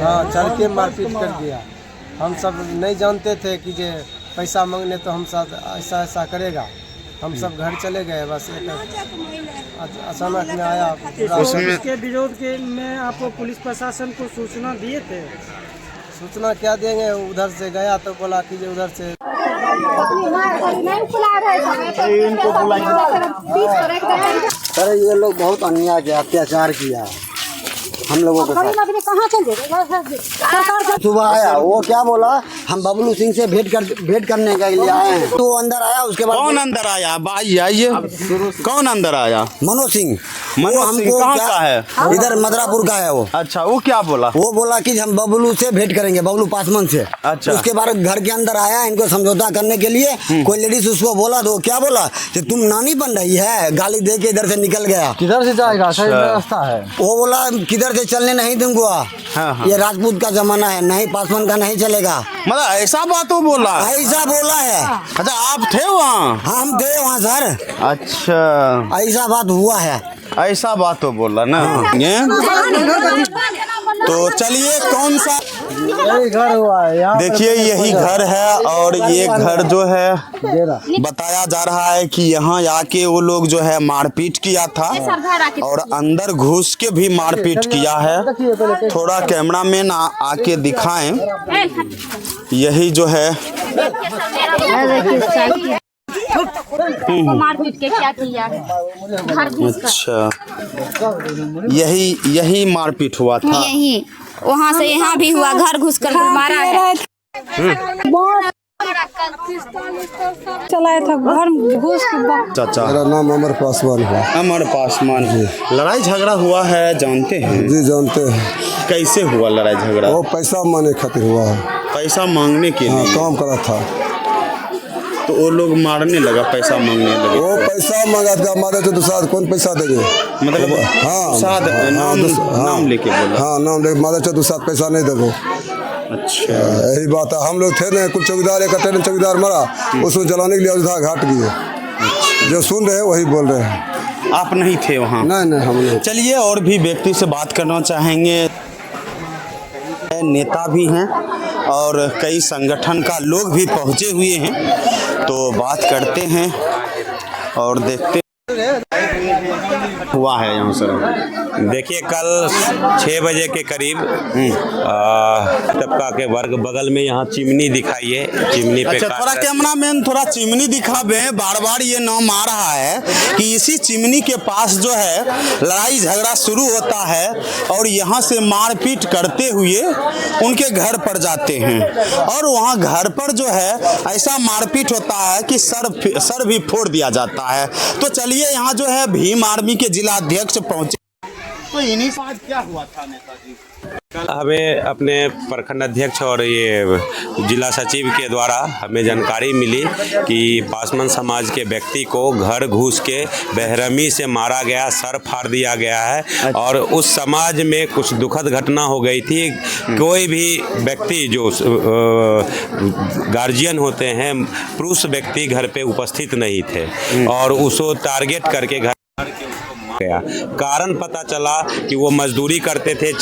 हाँ, चल के मारपीट कर दिया। हम सब नहीं जानते थे कि जे पैसा मांगने तो हम साथ ऐसा ऐसा करेगा। हम सब घर चले गए। बस एक अचानक में आया। उसके विरोध के में आप पुलिस प्रशासन को सूचना दिए थे? सूचना क्या देंगे, उधर से गया तो बोला कि उधर से सर ये लोग बहुत अन्याय किया, अत्याचार किया हम लोगों को। सुबह आया, वो क्या बोला, हम बबलू सिंह से भेंट करने के लिए आए हैं। तो वो अंदर आया, उसके बाद कौन अंदर आया? आइए, कौन अंदर आया? मनोज सिंह। मनोज सिंह कहाँ का है? इधर मदरापुर का है वो। अच्छा, वो क्या बोला? वो बोला कि हम बबलू से भेंट करेंगे, बबलू पासवान से। अच्छा। उसके बाद घर के अंदर आया इनको समझौता करने के लिए। कोई लेडीज उसको बोला तो क्या बोला कि तुम नानी बन रही है, गाली दे के इधर से निकल गया। किधर से जाएगा, सही रास्ता है। वो बोला किधर से चलने नहीं दूंगा। हाँ। ये राजपूत का जमाना है, नहीं पासवान का नहीं चलेगा। मतलब ऐसा बात वो बोला? ऐसा बोला है। अच्छा, आप थे वहाँ? हम थे वहाँ सर। अच्छा, ऐसा बात हुआ है। ऐसा बात तो बोला ना। तो चलिए, कौन सा यही घर हुआ है यहाँ। देखिए, यही घर है और ये घर जो है बताया जा रहा है कि यहाँ आके वो लोग जो है मारपीट किया था और अंदर घुस के भी मारपीट किया है। थोड़ा कैमरामैन आके दिखाएं। यही जो है मारपीट के क्या किया है? अच्छा, यही मारपीट हुआ था। यही वहाँ से यहाँ भी हुआ, घर घुस कर मारा है। चलाया था घर घुस के। चाचा, मेरा नाम अमर पासवान है। अमर पासवान। लड़ाई झगड़ा हुआ है, जानते हैं? जी जानते हैं। कैसे हुआ लड़ाई झगड़ा? वो पैसा मांगने खातिर हुआ है। पैसा मांगने के लिए? काम करा था तो वो लोग मारने लगा, पैसा मांगने लगे। वो पैसा मांगा था, मारे तो दूसरा कौन पैसा देंगे? मतलब हाँ, नाम लेके बोला। हाँ, नाम लेके मारे तो दूसरा पैसा नहीं देगो। अच्छा, यही बात है। हम लोग थे ना, कुछ चौकीदार, एक ट्रेन चौकीदार मरा, उसको जलाने के लिए अयोध्या घाट गए। जो सुन रहे हैं वही बोल रहे हैं। आप नहीं थे वहाँ? नहीं, हम नहीं। चलिए, और भी व्यक्ति से बात करना चाहेंगे। नेता भी हैं और कई संगठन का लोग भी पहुँचे हुए हैं, तो बात करते हैं और देखते हुआ है यहाँ सर। देखिए, कल 6 बजे के करीब टपका के वर्ग बगल में यहाँ चिमनी दिखाई है। चिमनी पे अच्छा, थोड़ा कैमरामैन थोड़ा चिमनी दिखावे। बार बार ये नाम आ रहा है कि इसी चिमनी के पास जो है लड़ाई झगड़ा शुरू होता है और यहाँ से मारपीट करते हुए उनके घर पर जाते हैं और वहाँ घर पर जो है ऐसा मारपीट होता है कि सर भी फोड़ दिया जाता है। तो चलिए, यहाँ जो है भीम आर्मी के जिला अध्यक्ष पहुंचे। तो इन्हीं से क्या हुआ था नेताजी? हमें अपने प्रखंड अध्यक्ष और ये जिला सचिव के द्वारा हमें जानकारी मिली कि पासवान समाज के व्यक्ति को घर घुस के बेरहमी से मारा गया, सर फाड़ दिया गया है। और उस समाज में कुछ दुखद घटना हो गई थी। कोई भी व्यक्ति जो गार्जियन होते हैं, पुरुष व्यक्ति घर पे उपस्थित नहीं थे और उसको टारगेट करके घर गया। कारण पता चला कि वो मजदूरी करते थे,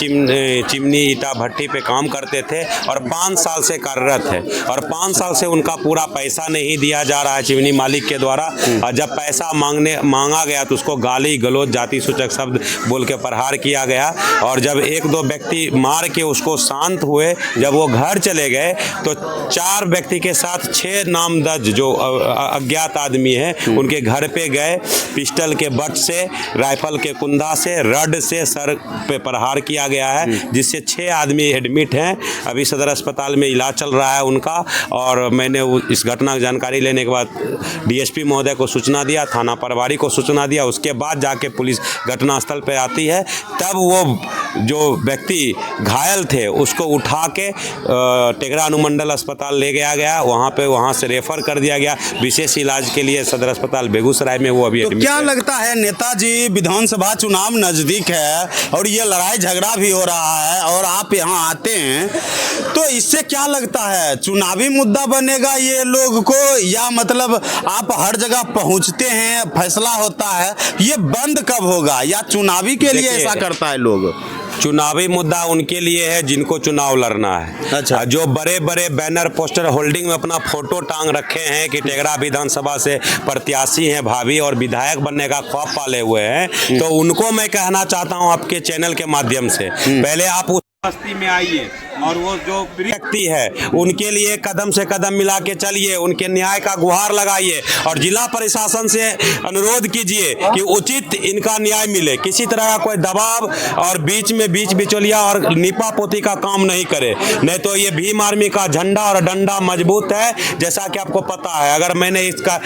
चिमनी ईटा भट्टी पे काम करते थे और 5 साल से कार्यरत है और 5 साल से उनका पूरा पैसा नहीं दिया जा रहा है चिमनी मालिक के द्वारा। और जब पैसा मांगा गया तो उसको गाली गलौज, जाति सूचक शब्द बोल के प्रहार किया गया। और जब 1-2 व्यक्ति मार के उसको शांत हुए, जब वो घर चले गए तो 4 व्यक्ति के साथ 6 नामजद जो अज्ञात आदमी है उनके घर पे गए, पिस्टल के बट से, राइफल के कुंदा से, रड से सर पे प्रहार किया गया है, जिससे 6 आदमी एडमिट हैं। अभी सदर अस्पताल में इलाज चल रहा है उनका। और मैंने इस घटना की जानकारी लेने के बाद डीएसपी महोदय को सूचना दिया, थाना प्रभारी को सूचना दिया। उसके बाद जाके पुलिस घटनास्थल पर आती है, तब वो जो व्यक्ति घायल थे उसको उठा के टेगरा अनुमंडल अस्पताल ले गया वहाँ से रेफर कर दिया गया विशेष इलाज के लिए सदर अस्पताल बेगूसराय में। वो अभी तो क्या लगता है नेताजी विधानसभा चुनाव नजदीक है और ये लड़ाई झगड़ा भी हो रहा है और आप यहाँ आते हैं, तो इससे क्या लगता है चुनावी मुद्दा बनेगा ये लोग को, या मतलब आप हर जगह पहुँचते हैं फैसला होता है, ये बंद कब होगा या चुनावी के लिए ऐसा करता है लोग? चुनावी मुद्दा उनके लिए है जिनको चुनाव लड़ना है। अच्छा। जो बड़े बड़े बैनर पोस्टर होल्डिंग में अपना फोटो टांग रखे हैं कि टेगरा विधानसभा से प्रत्याशी हैं भाभी और विधायक बनने का ख्वाब पाले हुए हैं, तो उनको मैं कहना चाहता हूं आपके चैनल के माध्यम से, पहले आप उस बस्ती में आइए और वो जो व्यक्ति है उनके लिए कदम से कदम मिला के चलिए, उनके न्याय का गुहार लगाइए और जिला प्रशासन से अनुरोध कीजिए कि उचित इनका न्याय मिले, किसी तरह का कोई दबाव और बीच में बीच बिचौलिया और नीपा पोती का काम नहीं करे, नहीं तो ये भीम आर्मी का झंडा और डंडा मजबूत है। जैसा कि आपको पता है, अगर मैंने इसका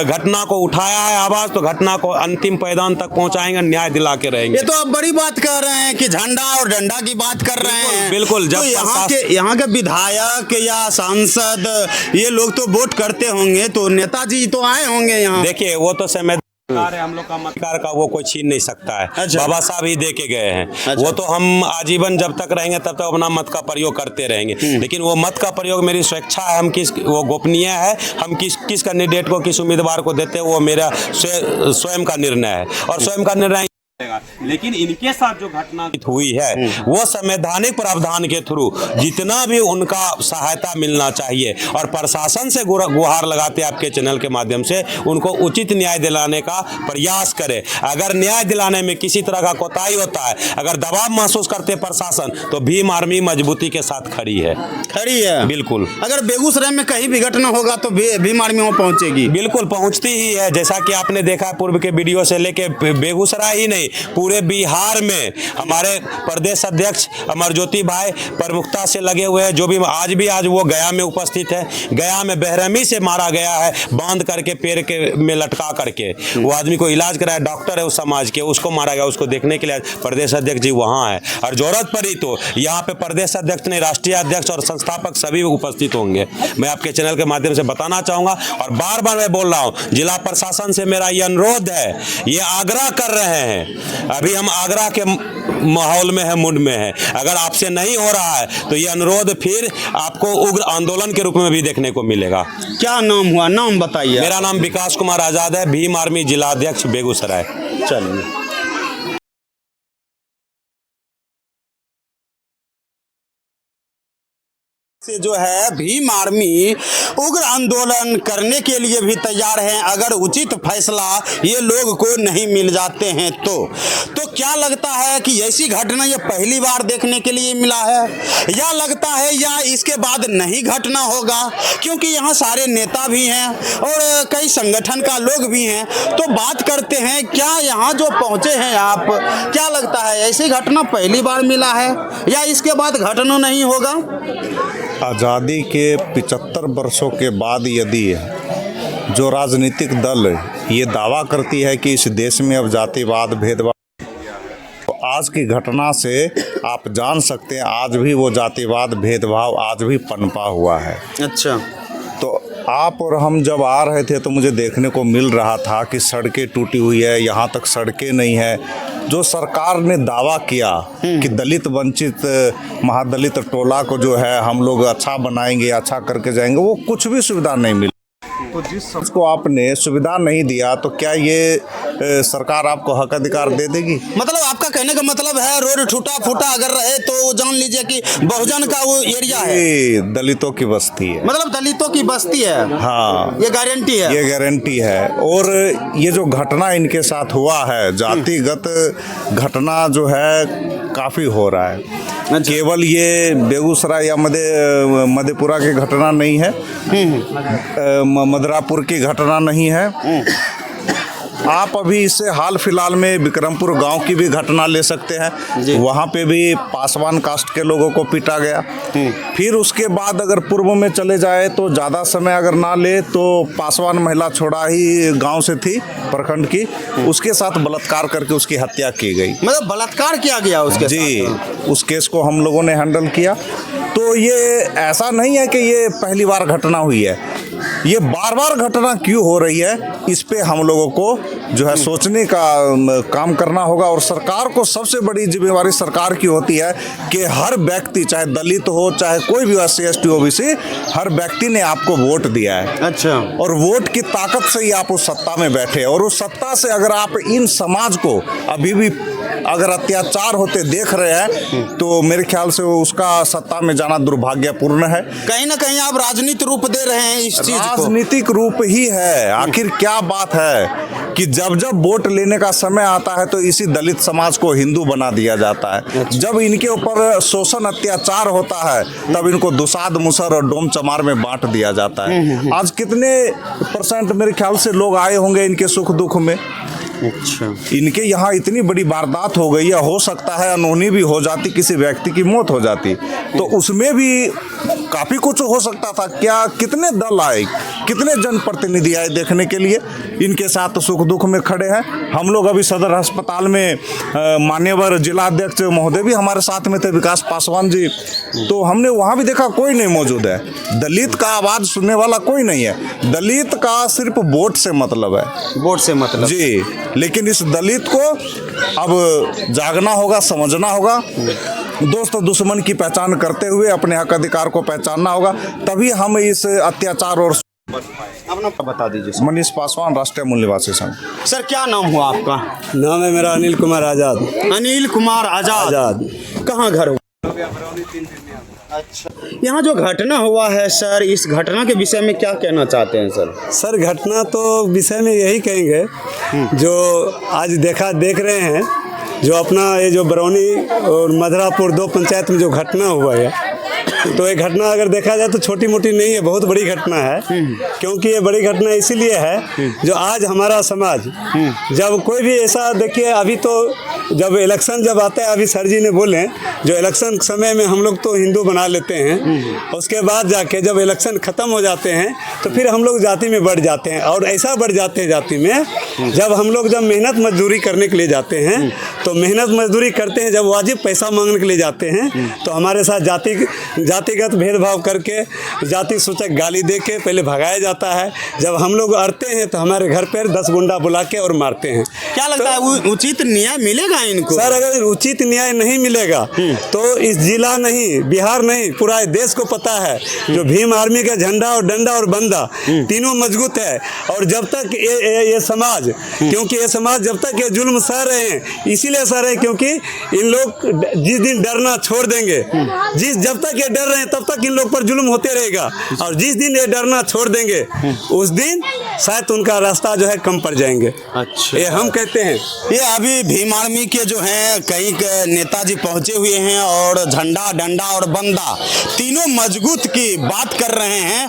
घटना को उठाया है आवाज, तो घटना को अंतिम पैदान तक पहुंचाएंगे, न्याय दिला के रहेंगे। ये तो आप बड़ी बात कह रहे हैं कि झंडा और डंडा की बात कर रहे हैं। बिल्कुल। जब तो यहाँ के विधायक या सांसद ये लोग तो वोट करते होंगे, तो नेताजी तो आए होंगे यहाँ। देखिए वो तो समय है, हम लोग का मताधिकार का वो कोई छीन नहीं सकता है। अच्छा। बाबा साहब ही दे के गए हैं। अच्छा। वो तो हम आजीवन जब तक रहेंगे तब तक अपना मत का प्रयोग करते रहेंगे, लेकिन वो मत का प्रयोग मेरी स्वेच्छा है, हम वो गोपनीय है, हम किस कैंडिडेट को किस उम्मीदवार को देते हैं वो मेरा स्वयं का निर्णय है और स्वयं का निर्णय। लेकिन इनके साथ जो घटना हुई है वो संवैधानिक प्रावधान के थ्रू जितना भी उनका सहायता मिलना चाहिए और प्रशासन से गुहार लगाते आपके चैनल के माध्यम से उनको उचित न्याय दिलाने का प्रयास करे। अगर न्याय दिलाने में किसी तरह का कोताही होता है, अगर दबाव महसूस करते प्रशासन, तो भीम आर्मी मजबूती के साथ खड़ी है। बिल्कुल। अगर बेगूसराय में कहीं भी घटना होगा तो भीम आर्मी वहाँ पहुँचेगी। बिल्कुल पहुँचती ही है। जैसा कि आपने देखा पूर्व के वीडियो से लेके बेगूसराय ही नहीं पूरे बिहार में हमारे प्रदेश अध्यक्ष अमरज्योति भाई प्रमुखता से लगे हुए हैं। जो भी आज वो गया में उपस्थित है। गया में बेरहमी से मारा गया है, बांध करके पेड़ के में लटका करके। वो आदमी को इलाज कराया, डॉक्टर है उस समाज के, उसको मारा गया। उसको देखने के लिए प्रदेश अध्यक्ष जी वहाँ है और जरूरत पड़ी तो यहाँ पे प्रदेश अध्यक्ष नहीं, राष्ट्रीय अध्यक्ष और संस्थापक सभी उपस्थित होंगे। मैं आपके चैनल के माध्यम से बताना चाहूँगा और बार बार मैं बोल रहा हूँ, जिला प्रशासन से मेरा ये अनुरोध है, ये आग्रह कर रहे हैं। अभी हम आगरा के माहौल में है, मूड में है। अगर आपसे नहीं हो रहा है तो ये अनुरोध फिर आपको उग्र आंदोलन के रूप में भी देखने को मिलेगा। क्या नाम हुआ, नाम बताइए। मेरा नाम विकास कुमार आजाद है, भीम आर्मी जिला अध्यक्ष बेगूसराय। चलिए। से जो है भीम आर्मी उग्र आंदोलन करने के लिए भी तैयार हैं अगर उचित फैसला ये लोग को नहीं मिल जाते हैं तो क्या लगता है कि ऐसी घटना ये पहली बार देखने के लिए मिला है, या लगता है या इसके बाद नहीं घटना होगा? क्योंकि यहाँ सारे नेता भी हैं और कई संगठन का लोग भी हैं, तो बात करते हैं क्या यहाँ जो पहुँचे हैं आप, क्या लगता है ऐसी घटना पहली बार मिला है या इसके बाद घटना नहीं होगा? आज़ादी के 75 वर्षों के बाद यदि जो राजनीतिक दल ये दावा करती है कि इस देश में अब जातिवाद भेदभाव, तो आज की घटना से आप जान सकते हैं आज भी वो जातिवाद भेदभाव आज भी पनपा हुआ है। अच्छा। तो आप और हम जब आ रहे थे तो मुझे देखने को मिल रहा था कि सड़कें टूटी हुई है, यहाँ तक सड़कें नहीं है। जो सरकार ने दावा किया कि दलित वंचित महादलित टोला को जो है हम लोग अच्छा बनाएंगे, अच्छा करके जाएंगे, वो कुछ भी सुविधा नहीं मिली। तो जिस को आपने सुविधा नहीं दिया तो क्या ये सरकार आपको हक अधिकार दे देगी? मतलब आपका कहने का मतलब है रोड टूटा फूटा अगर रहे तो जान लीजिए कि बहुजन का वो एरिया है, दलितों की बस्ती है, मतलब दलितों की बस्ती है। हाँ, ये गारंटी है, ये गारंटी है। और ये जो घटना इनके साथ हुआ है, जातिगत घटना जो है काफ़ी हो रहा है। केवल ये बेगूसराय या मधेपुरा की घटना नहीं है, मदरापुर की घटना नहीं है, आप अभी इससे हाल फिलहाल में विक्रमपुर गांव की भी घटना ले सकते हैं। वहां पे भी पासवान कास्ट के लोगों को पीटा गया। फिर उसके बाद अगर पूर्व में चले जाए तो ज़्यादा समय अगर ना ले तो पासवान महिला छोड़ा ही गांव से थी प्रखंड की, उसके साथ बलात्कार करके उसकी हत्या की गई। मतलब बलात्कार किया गया उसके जी, उस केस को हम लोगों ने हैंडल किया। तो ये ऐसा नहीं है कि ये पहली बार घटना हुई है, ये बार बार घटना क्यों हो रही है, इस पे हम लोगों को जो है सोचने का काम करना होगा। और सरकार को सबसे बड़ी जिम्मेवारी सरकार की होती है कि हर व्यक्ति, चाहे दलित हो चाहे कोई भी SC ST OBC, हर व्यक्ति ने आपको वोट दिया है। अच्छा। और वोट की ताकत से ही आप उस सत्ता में बैठे, और उस सत्ता से अगर आप इन समाज को अभी भी अगर अत्याचार होते देख रहे हैं तो मेरे ख्याल से वो उसका सत्ता में जाना दुर्भाग्यपूर्ण है। कहीं ना कहीं आप राजनीतिक रूप दे रहे हैं इस चीज को। राजनीतिक रूप ही है। आखिर क्या बात है कि जब जब वोट लेने का समय आता है तो इसी दलित समाज को हिंदू बना दिया जाता है। जब इनके ऊपर शोषण अत्याचार होता है तब इनको दुसाद मुसर और डोम चमार में बांट दिया जाता है। आज कितने % मेरे ख्याल से लोग आए होंगे इनके सुख दुख में। अच्छा। इनके यहाँ इतनी बड़ी वारदात हो गई, या हो सकता है अनहोनी भी हो जाती, किसी व्यक्ति की मौत हो जाती, तो उसमें भी काफ़ी कुछ हो सकता था। क्या कितने दल आए, कितने जनप्रतिनिधि आए देखने के लिए, इनके साथ सुख दुख में खड़े हैं। हम लोग अभी सदर अस्पताल में मान्यवर जिलाध्यक्ष महोदय भी हमारे साथ में थे, विकास पासवान जी, तो हमने वहाँ भी देखा कोई नहीं मौजूद है। दलित का आवाज़ सुनने वाला कोई नहीं है। दलित का सिर्फ वोट से मतलब है, वोट से मतलब जी। लेकिन इस दलित को अब जागना होगा, समझना होगा, दोस्त दुश्मन की पहचान करते हुए अपने हक अधिकार को पहचानना होगा, तभी हम इस अत्याचार और अपना बता दीजिए। मनीष पासवान, राष्ट्रीय मूल निवासी संघ। सर क्या नाम हुआ आपका? नाम है मेरा अनिल कुमार आज़ाद। अनिल कुमार आज़ाद। कहाँ घर हुआ? अच्छा। यहाँ जो घटना हुआ है सर, इस घटना के विषय में क्या कहना चाहते हैं सर? सर घटना तो विषय में यही कहेंगे जो आज देख रहे हैं, जो अपना ये जो बरौनी और मधरापुर 2 पंचायत में जो घटना हुआ है, तो ये घटना अगर देखा जाए तो छोटी मोटी नहीं है, बहुत बड़ी घटना है। क्योंकि ये बड़ी घटना इसीलिए है जो आज हमारा समाज, जब कोई भी ऐसा, देखिए अभी तो जब इलेक्शन जब आता है, अभी सर जी ने बोले जो इलेक्शन समय में हम लोग तो हिंदू बना लेते हैं, उसके बाद जाके जब इलेक्शन ख़त्म हो जाते हैं तो फिर हम लोग जाति में बढ़ जाते हैं। और ऐसा बढ़ जाते हैं जाति में, जब हम लोग जब मेहनत मजदूरी करने के लिए जाते हैं, तो मेहनत मजदूरी करते हैं, जब वाजिब पैसा मांगने के लिए जाते हैं तो हमारे साथ जातिगत भेदभाव करके, जाति सूचक गाली दे के पहले भगाया जाता है। जब हम लोग अड़ते हैं तो हमारे घर पर 10 गुंडा बुला के और मारते हैं। क्या लगता है उचित न्याय मिलेगा इनको? सर अगर उचित न्याय नहीं मिलेगा तो इस जिला नहीं, बिहार नहीं, पूरा देश को पता है जो भीम आर्मी का झंडा और डंडा और बंदा तीनों मजबूत है। और जब तक ये समाज, क्योंकि ये समाज जब तक ये जुल्म सह रहे हैं, इसीलिए सह रहे हैं क्योंकि इन लोग जिस दिन डरना छोड़ देंगे, जब तक ये डर रहे हैं तब तक इन लोग पर जुल्म होते रहेगा, और जिस दिन ये डरना छोड़ देंगे उस दिन शायद उनका रास्ता जो है कम पड़ जाएंगे। अच्छा। ये हम कहते हैं। ये अभी भीम आर्मी के जो हैं कई नेताजी पहुंचे हुए हैं और झंडा डंडा और बंदा तीनों मजबूत की बात कर रहे हैं।